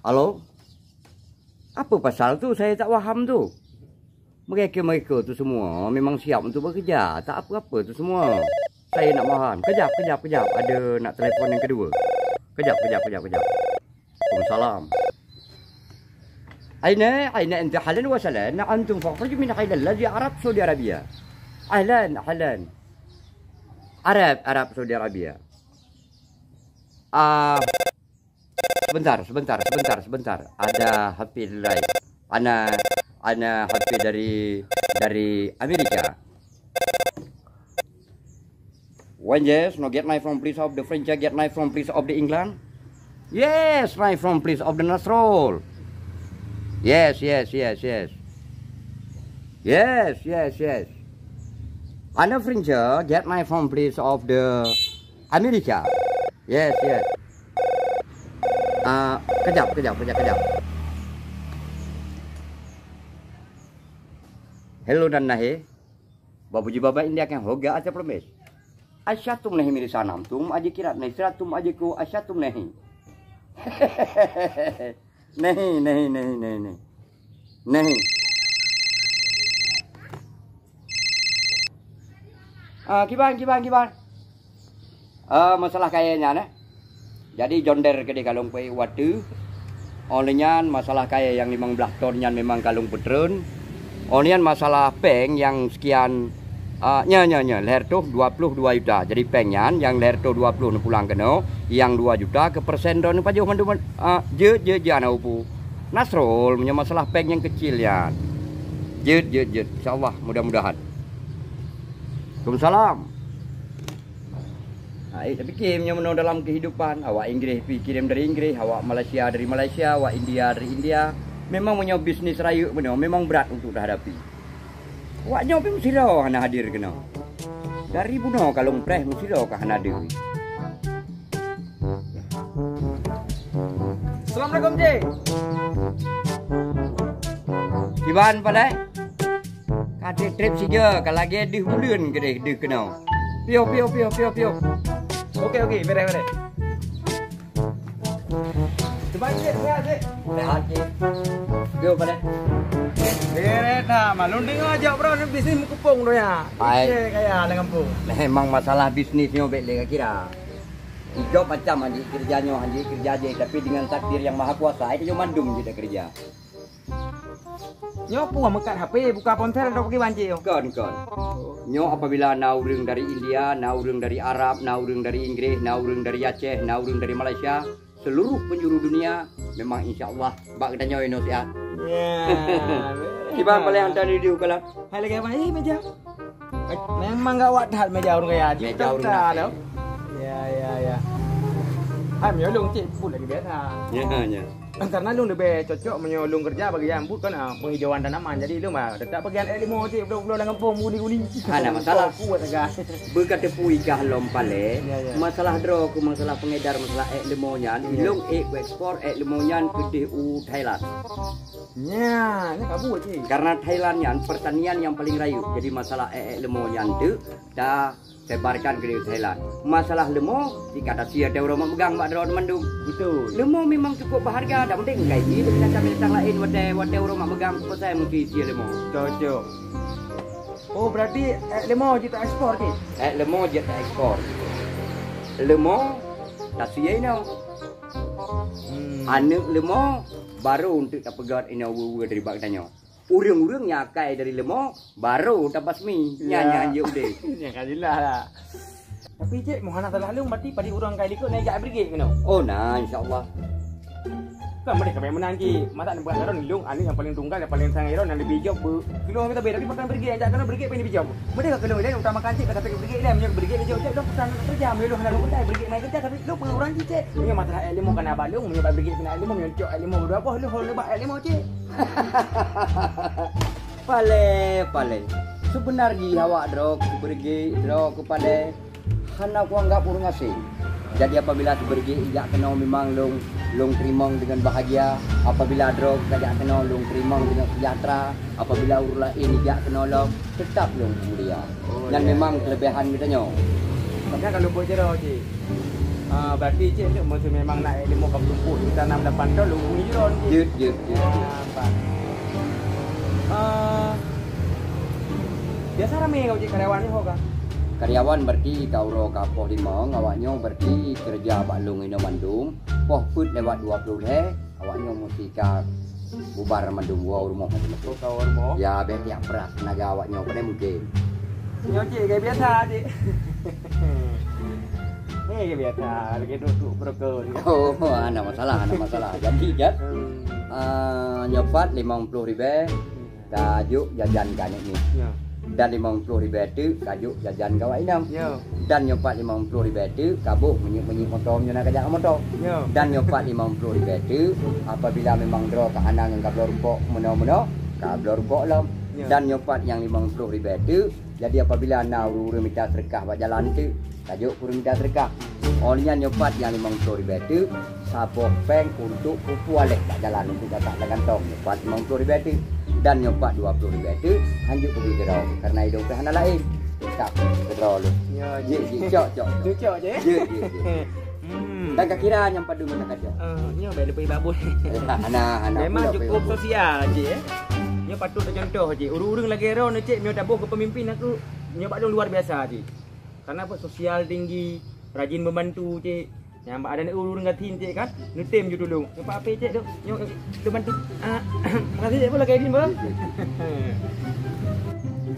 Halo? Apa pasal tu? Saya tak faham tu. Mereka tu semua memang siap untuk bekerja. Tak apa-apa tu semua. Saya nak faham. Kejap. Ada nak telefon yang kedua. Kejap. Waalaikumsalam. أين أنت حالا وسهلا أنتم فخرج من خلال الذي عرب سعودي عربية أهلا عرب سعودي عربية sebentar ada HP lain ana HP dari Amerika. When yes no get my from place of the French, get my from place of the England. Yes, my from place of the Nasrul. Yes. Ana French get my from place of the Amerika. Yes. Kejap. Hello dan nahe. Babuji baba India kan hoga acha promes. Asyatum nahi mere sanam tum aje kirat nahi siratum aje ko asyatum nahi. नहीं Kiban masalah kayanya nah. Jadi jonder ke di kalung pe watu olehnya masalah kaya yang 15 tonnya memang kalung petron olehnya masalah peng yang sekian nya leher tuh 22 juta. Jadi pengnya yang leher tuh 20 pulang kena yang 2 juta ke persen don pajuh mandu je ana upu Nasrul punya masalah peng yang kecil ya. Je insyaallah mudah-mudahan. Waalaikumsalam. Tapi kirimnya meno dalam kehidupan. Awak Inggris kirim dari Inggris, awak Malaysia dari Malaysia, awak India dari India. Memang punya bisnis rayu memang berat untuk dihadapi. Awaknya pun mesti lo hana hadir kena. Dari buno kalung preh mesti lo ka hana hadir. Assalamualaikum Cik. Kiban pada kate trip saja kalau lagi di hulun ke deh kena. Pio. Okey, beres. Coba Cik, sehat Cik. Pio pada. Beres dah, malunding aja bro, bisnis mukupung tu ya. Cik kaya dengan kampung. Memang masalah bisnisnya baik kira. Hidup macam anjing kerjanya kerja aja tapi dengan takdir yang maha kuasa itu cuma mandum je kerja. Nyo pun mekat HP buka ponsel atau pergi banci yo. Kon. Nyo apabila naurung dari India, naurung dari Arab, naurung dari Inggris, naurung dari Aceh, naurung dari Malaysia, seluruh penjuru dunia memang insyaallah bak kita nyo Indonesia. Ya. Kiban paling hantar di ukalan. Hai lagi apa ini meja? Memang enggak wadah meja orang kaya. Meja orang. Ya. Hai menyolong Cik pun lagi biasa. Ya. Karena lu lebih cocok menyolong kerja bagi jambut kan penghijauan tanaman. Jadi lu mah tetap bagian limo Cik belum dalam kampung guni-guni. Ada masalah kuat agak. Berkata puikah lompale. Masalah dro ku masalah pengedar masalah limonya. Ilung ekspor limonya ke DU Thailand. Ya, ini kabur Cik. Karena Thailandnya pertanian yang paling rayu. Jadi masalah limonya tu dah sebarkan ke Thailand. Masalah lemo dikata sia ada orang megang bak drone mandung. Betul. Lemo memang cukup berharga, tak penting gaji dengan macam lain wate orang megang ke saya mesti sia lemo. Cocok. Oh, berarti lemo kita ekspor Cik. Lemo kita ekspor. Lemo tak sia ini. Anak lemo baru untuk tak pegat ini dari bak tanya. Urung-urung nyakai dari lemo baru dapat basmi nyanyi udah. Ya kadilah lah. Tapi Cik mohon nak terlalu berarti pada urang kai likut naik brigade kena. Oh nah insyaallah. Kan mereka memang menanti mata nak buat garon lung ani yang paling tunggal yang paling sangat yang lebih job kilo kita beda tapi makan brigade ajak kena brigade pengen bijak. Mereka kena lain utamakan Cik kata brigade dia menyok brigade dia jauh dah pesan kerja melu hendak lu dah brigade naik kerja tapi lu pengurang Cik. Ini masalah ilmu kan abang lu menyok brigade kena ilmu menyok ilmu berapa lu kalau lebak ilmu Cik. Pale. Sebenarnya awak drok pergi drok kepada hana ku anggap urung asing. Jadi apabila pergi ijak kena memang long terima dengan bahagia. Apabila drok ijak kena long terima dengan sejahtera. Apabila urus lain ijak kena long tetap long mulia. Dan memang kelebihan kita nyo. Makanya kalau boleh cerita Cik. Berarti cik tu mesti memang nak ilmu kau tumpuk di tanam 8 tahun lu bunyi ron cik. Jut. Biasa ramai kau cik karyawan ni kau kan? Karyawan berarti kau ro kapoh limong, awaknya berarti kerja baklung ino mandum, poh put lewat 20 he, awaknya mesti ka bubar mandum gua rumah macam Oh kau rumah. ya ben tiap beras tenaga awaknya pada mungkin. Yo cik kayak biasa cik. Kayak biasa lagi duduk berker. Oh, ada masalah. Jadi jat nyopat 50.000 kajuk jajan kan ini. Ya. Dan 50.000 tu kajuk jajan kawak inam. Ya. Dan nyopat 50.000 tu kabuk menyik motor nak kajak motor. Ya. Dan nyopat 50.000 tu apabila memang draw ke anang yang kabel rupok meno-meno, kabel rupok lam. Ya. Dan nyopat yang 50.000 tu jadi apabila nak urus minta sedekah buat jalan tu, kajuk urus minta sedekah. Olehnya nyopat yang 50.000 tu sapoh peng untuk pupu alek tak jalan untuk datang ke kantong. Nyopat 50.000 tu dan nyopat 20.000 tu hanjuk pergi draw karena hidup ke hana lain. Tak ke draw lu. Ya Je cik. cok. Cocok je. Je. Dan Dan kira nyampa dulu nak kaca. nya baik lepas babon. Anak Memang cukup sosial cik. Nya patut contoh cik. Urung-urung lagi ron cik, nya tabuh ke pemimpin aku. Nya badak luar biasa cik. Karena apa sosial tinggi, rajin membantu cik. Yang ada nak urung ngatin cik kan. Nutim je dulu. Apa cik tu? Nya bantu. Makasih cik pula kayak ni bang.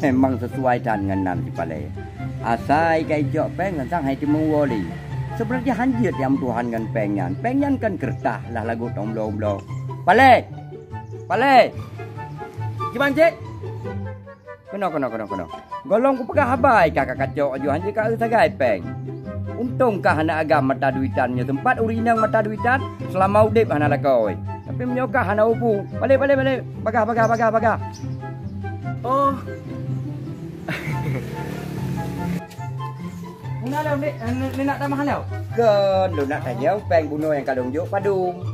Memang sesuai dengan nam di palai. Asai kai jok peng sang hai timung wali. Sebenarnya hanjit yang Tuhan kan pengen. Pengen kan kertah lah lagu tomlo-omlo. Palai. Gimana cik? Kena. Golong ku pegah habai kakak kacok ju hanjit ka sagai peng. Untungkah anak agam mata duitannya tempat urinang mata duitan selama udip hana lakoi. Tapi menyokah hana upu. Balik. Bagah. Oh. Mana dah ni nak tambah halau? Kan lu nak tanya peng bunuh yang kalung juk padung.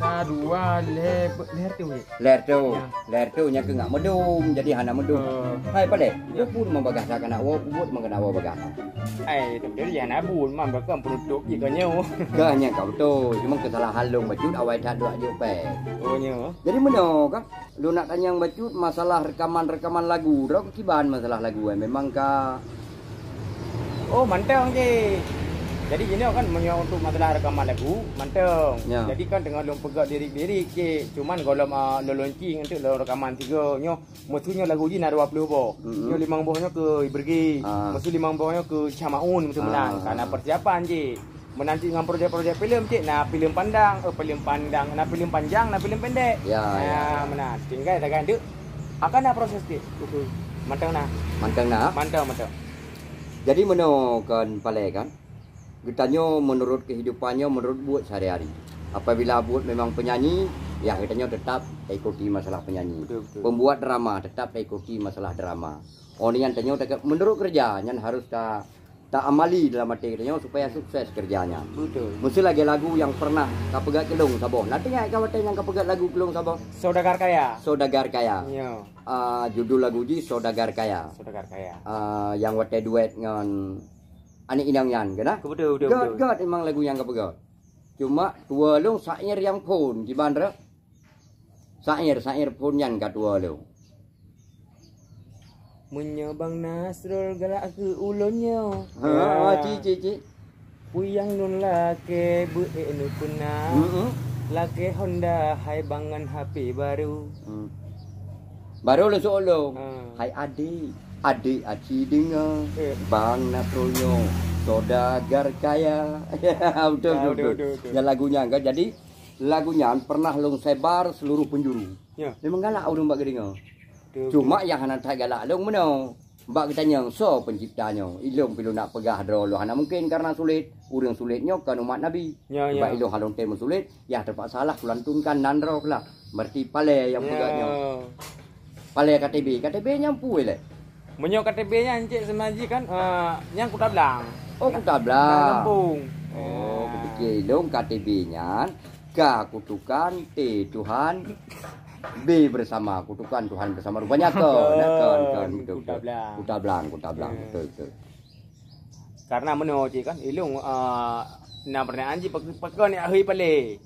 Dua leher tu cik. Ler tu nya ke ngak medum jadi hana medum. Hai pale. Ya. Pun membagah nak wo buat mengena wo bagah. Ai tu dia jangan abun man bakam produk je kan nyo. Kanya kau tu cuma kesalahan lu bacut awai tak dua juk peng. Oh nyo. Jadi meno kan lu nak tanya yang bacut masalah rekaman lagu. Ro kiban masalah lagu memang ka Oh mantap je. Jadi gini kan menyo untuk masalah rekaman lagu mantap. Ya. Jadi kan dengan lu pegang lirik-lirik je. Cuman kalau lo launching untuk lo rekaman 3 nyo mestinya lagu ji nak 20 boh. Nyo 5 bohnya ke Ibergi. Mesti 5 bohnya ke Camaun mesti menang karena persiapan je. Menanti dengan projek-projek filem cik nak filem pandang, nak filem panjang, nak filem pendek. Ya. Mana tinggal dah kan tu. Akan ada proses cik. Mantap nah. Mantap. Jadi meno kan pale kan. Kitanya menurut kehidupannya menurut buat sehari-hari. Apabila buat memang penyanyi, ya kitanya tetap ikuti masalah penyanyi. Betul. Pembuat drama tetap ikuti masalah drama. Orang yang tanya menurut kerjanya harus tak amali dalam hati kitanya supaya sukses kerjanya. Betul. Mesti lagi lagu yang pernah kapegat kelung saboh. Nanti yang kau yang kapegat lagu kelung saboh. Saudagar kaya. Ya. Judul lagu ji Saudagar Kaya. Yang wate duet dengan Anik Inang Yan, kena? Betul. God memang lagu yang kapegat. Cuma tua lu sair yang pun gimana? Sair pun yang kedua lu. Menyabang Nasrul galak ke ulunnya. Cici. Puyang nun lake bu enu kuna. Lake Honda hai bangan HP baru. Baru lu solo. Hai adik aci dengar Bang Nasrulnya Saudagar Kaya. Betul. Ya lagunya kan. Jadi lagunya pernah long sebar seluruh penjuru. Ya. Memang galak orang bak dengar. Cuma yang hana tak galak long meno. Bak kitanya so penciptanya. Ilung pilu nak pegah draw lo hana mungkin karena sulit. Urang sulitnya kan umat Nabi. Bak ilung halong temu sulit, ya terpaksa salah kulantunkan nandro lah. Berarti pale yang pegahnya. Pale KTB nyampu le. Menyo KTB-nya encik semaji kan yang Kuta Blang. Oh Kuta Blang. Lampung. Oh, begitu ilung KTB-nya K kutukan T Tuhan B bersama kutukan Tuhan bersama rupanya kan Kuta Blang. Kuta Blang betul. Karena mana cik kan ilung na pernah anji pakai ni ahui pale.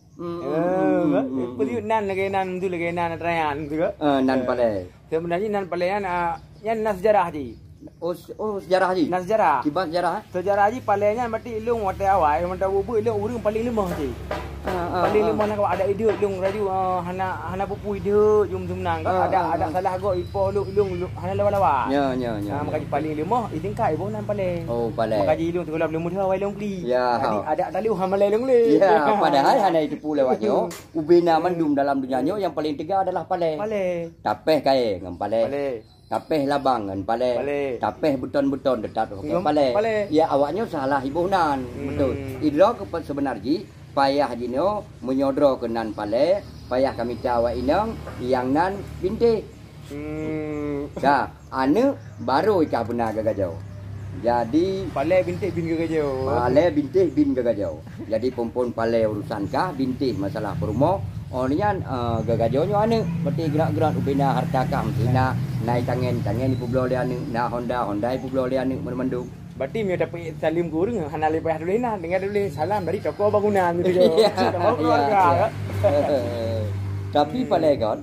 Pergi nan lagi nan tu lagi nan terayan tu ke? Nan pale. Sebenarnya nan pale yan nas sejarah ji. Oh sejarah haji. Nas sejarah. Kibat sejarah. Sejarah ji palenya mati ilung wate awai, mata bubu ilung urang paling lemah ji. Paling lemah nak ada ide ilung raju hana pupu ide jum nang ada salah go ipo ilung hana lawa-lawa. Ya. Maka paling lemah itingkai ibu nan pale. Oh pale. Maka ji ilung tu kalau belum mudah awai ilung beli. Ya. Ada tali hamalai ilung le. Ya, padahal hana itu pula lewatnya. Ubina mandum dalam dunianya yang paling tegar adalah pale. Pale. Tapeh kai ngam pale. Pale. Tapeh labang ngan pale. Tapeh beton-beton dekat pakai pale. Ya awaknya salah ibu nan. Betul. Idro sebenarnya payah jino menyodro ke nan pale, payah kami tawa inang yang nan binti. Dah, anu baru ikah benar gagajau. Jadi pale binti bin gagajau. Pale binti bin gagajau. Jadi pompon pale urusan kah binti masalah perumo. Orangnya gagajaunya anu, berarti gerak-gerak ubina harta kah mesti naik tangan ibu belau dia anu, na Honda ibu belau dia anu mendu. Berarti dia dapat salim kurang hana lepah dulu na dengar dulu salam dari toko bangunan gitu je. Tapi pale kan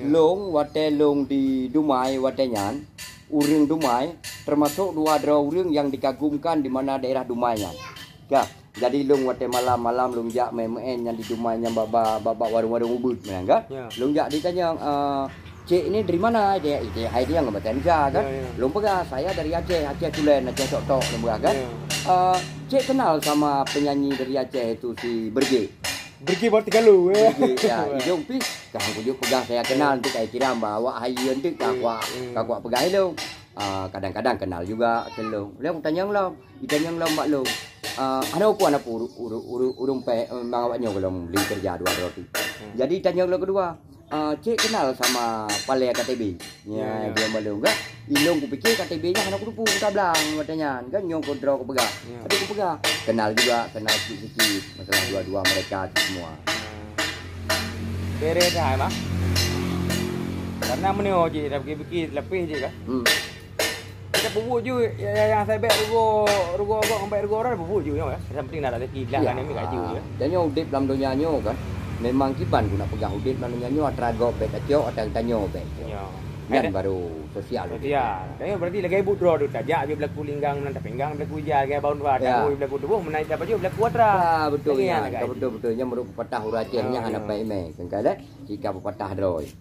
long wate long di Dumai wate nyan urang Dumai termasuk dua urang yang dikagumkan di mana daerah Dumai nyan. Ya, jadi long wate malam-malam long jak main yang di Dumai yang baba warung-warung ubud menang kan. Long jak ditanya Cik ini dari mana dia? Hai dia enggak baca kan? Belum pegang. Saya dari Aceh Tulen, Aceh Tok belum pegang kan? Cik kenal sama penyanyi dari Aceh itu si Berge. Berge buat kalau. Ya, hidung pi. Kang kujuk pegang saya kenal tu kayak kira bawa hayu tu kakak pegang lu. Kadang-kadang kenal juga kelong. Dia tanya lo, ditanya lo mak lo. Ada apa urung pe mangawaknya belum beli kerja dua roti. Jadi tanya lo kedua. Cik kenal sama pale KTB. Ya, dia malu enggak? Ilung ku pikir KTB-nya hana kudu tak belang katanya. Kan nyong ku draw ku pegang. Tapi ku pegang. Kenal juga, kenal sikit-sikit masalah dua-dua mereka semua. Bere dah mah. Karena menio je dah fikir lebih je kan. Kita bubu je yang saya bet rugo sampai rugo orang bubu je ya. Sampai nak ada kilah kan ni kat je. Dan nyong udip dalam dunia nyo kan. Memang kiban guna pegang udit manunya nyo atrago bet atio atang tanyo bet. Ya. Dan baru sosial. Ya. Tapi berarti lagi ibu draw tu tajak dia berlaku linggang nan pinggang berlaku jar gaya baun wa tahu berlaku tubuh menaik apa je berlaku atra. Betul ya. Betul nya merupakan patah uracehnya hana baik me. Kan jika patah droi.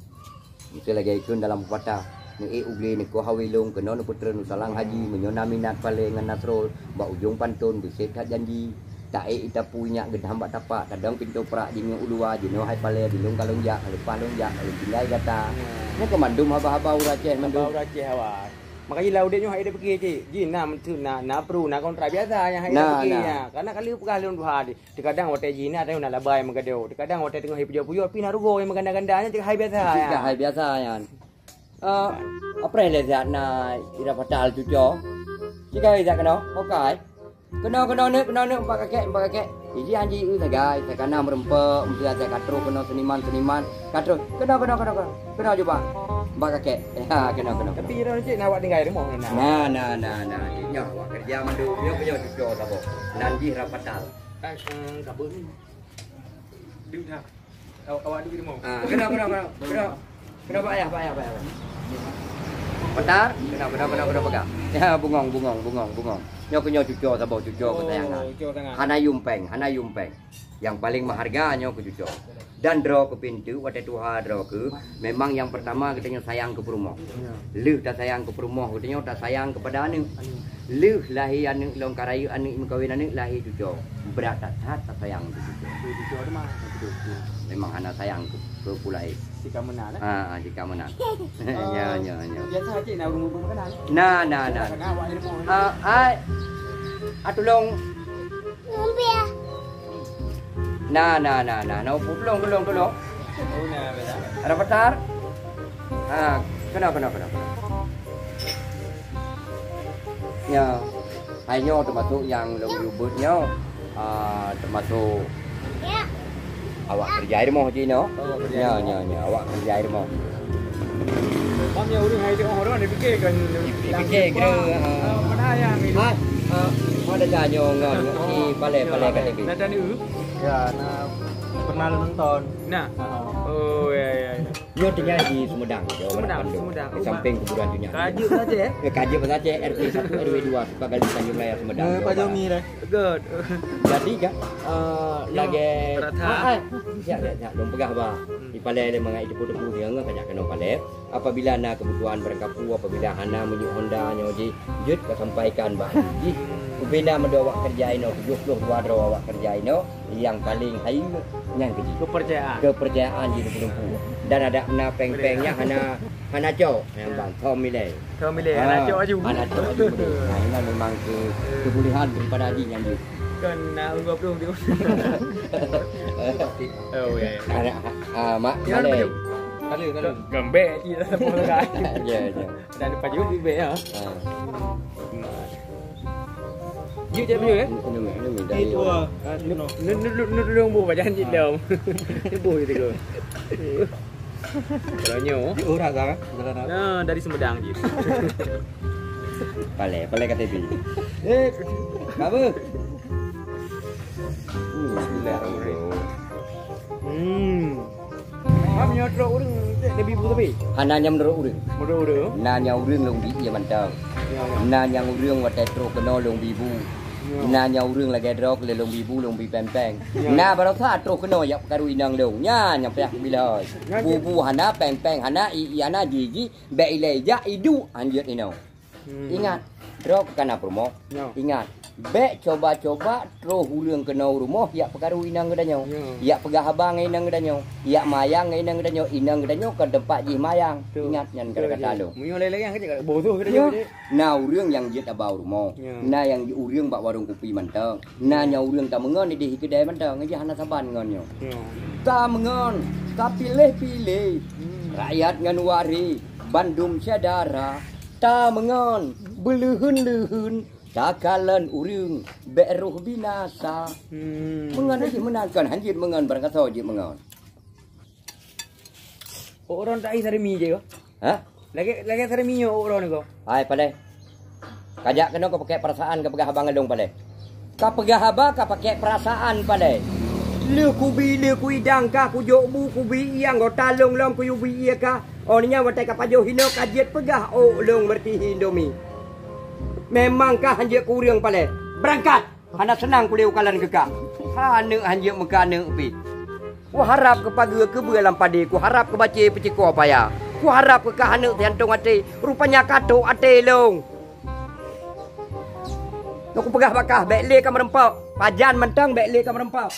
Mesti lagi ikun dalam patah. Ni ugli ni ko hawilung kena nu putra nu salang haji menyona minat pale ngan nasrul ba ujung pantun bisik kat janji. Tak ita punya gedam bak tapak kadang pintu perak jinyo ulua jinyo hai pale dilung kalung jak lepas lung jak kalau tinggal kata ni ke mandum haba-haba uraceh mandum uraceh awak makanya laudit nyo hai dia pergi cik jin na mentu na pru na kontrak biasa yang hai pergi nya karena kali pegah lun dua di kadang hotel jin ada na labai mengadeu di kadang hotel tengah hai pujo-pujo pi na rugo yang ganda-gandanya cik hai biasa ya hai biasa yan apa le zat na ira patal cuco jika ida kena okai kena empat kakek jadi anji sagai saya kana merempek mesti saya katro kena seniman katro kena coba empat kakek ya kena tapi ira cik nak awak tinggal rumah nah nya awak kerja mandu dia punya cucu sabo nanti rapatal kabut ni duduk dah awak duduk di rumah kena pak ayah Petar, kena pegang. Ya, bungong. Nyo kenyo cucu sabo cucu kesayangan. Hana yumpeng. Yang paling maharga nyo ke cucu. Dan draw ke pintu, wate tuha draw ke. Memang yang pertama katanya sayang ke perumoh. Leuh tak sayang ke perumoh, katanya tak sayang kepada anu. Leuh lahi anu long karayu anu mengkawin anu lahi cucu. Berat tak sayang ke cucu. Cucu ada mah. Memang hana sayang ke pulai. Jika menang jika menang. Ya. Biasa cik nak rumah makanan. Nah. Awak di rumah. Atulong. Lumpia. Nah. Tolong. Oh, nah, beda. Ada petar? Kena. Ya. Hanya termasuk yang lebih ubudnya. Termasuk awak kerja di rumah Cino. Ya. Awak kerja di rumah. Mamnya urang hai dia orang dia fikirkan. Fikir kira mana yang ini. Ada tanya ngon si pale-pale kat TV. Nada ni. Ya, nah pernah lu nonton. Nah. Oh ya. Dia tinggal di Sumedang, Jawa Barat. Sumedang. Di samping kuburan Junya. Kajuk saja ya. Kajuk saja RT 1 RW 2 suka kali Tanjung Raya Sumedang. Pak Jawa Barat. Jomi dah. Good. Jadi kan lagi Rata. ya dong pegah ba. Di pale le mga idepu-depu dia ngah kajak kena pale. Apabila na kebutuhan berkapu apabila hana menyuk Honda nyoji jut ka sampaikan ba. Ji ubina medo awak kerja ino 72 awak kerja ino yang paling hayu yang keji. Kepercayaan di depu-depu. Dan ada na peng-pengnya hana cok yang bang Tom Miley. Anak cok aju. Anak cok aju. Nah, ini memang kebolehan daripada Adi yang dia. Kena unggup dong dia. Oh ya. Mak Ya, boleh. Kalau. Gembek je lah semua kan. Ya. Dan paju bibik ya. Ah. Jut je paju eh. Ini dari. Itu ah. No. Nudung bu bajan jit dom. Bu gitu go. Banyak. Di orang kan? Nah, dari Sumedang je. Pale kat TV. Apa? Mam nyotrok urang lebih bu tapi. Hananya menurut urang. Mudah-mudah. Nanya urang long bi ia mantau. Nanya urang wat tetro kena long bibu. Nanya urang lagi drok le long bibu long bi peng-peng. Na baru tha tro kena yak karu inang long. Nya nyam peh bila. Bu hana peng-peng hana i hana gigi be ile ja idu anjut ino. Ingat drok kana promo. Ingat Bek coba-coba tro hulung kena rumah yak perkaru inang gedanyo. Yak pegah abang inang gedanyo. Yak mayang inang gedanyo. Inang gedanyo ke tempat ji mayang. Ingat nyan kata lu. Munyo lele yang kerja bodoh kita Ya. je. Nah urang yang jet abau rumah. Nah yang urang bak warung kopi mantang. Nah nya urang tak mengon di kedai mantang ngaji hana saban ngonyo. Ta mengon, ta pilih-pilih. Rakyat ngan wari, Bandung sedara. Ta mengon, belehun-lehun. Takalan urang beruh binasa. Mengan aja menangkan hanjir mengan barang kata je mengan. Orang tak isari mi je ko. Ha? Lagi sari mi orang ni ko. Hai pale. Kajak kena kau pakai perasaan ke pegah abang ngalung pale. Kau pegah abang kau pakai perasaan pale. Lu kubi lu kuidang ka ku jok bu kubi yang kau talung long ku yubi ia ka. Orangnya watai ka pajo hino kajet pegah long berti hindomi. Memangkah hanjek kurang pale. Berangkat. Hana senang kuliah kalan kekak. Hana hanjek mekane upi. Ku harap kepada ke belam padi. Ku harap ke baca peciko apa ya. Ku harap ke hana tiantong ate. Rupanya kato ate long. Aku pegah bakah. Bek le kam rempau. Pajan mentang bek le kam rempau.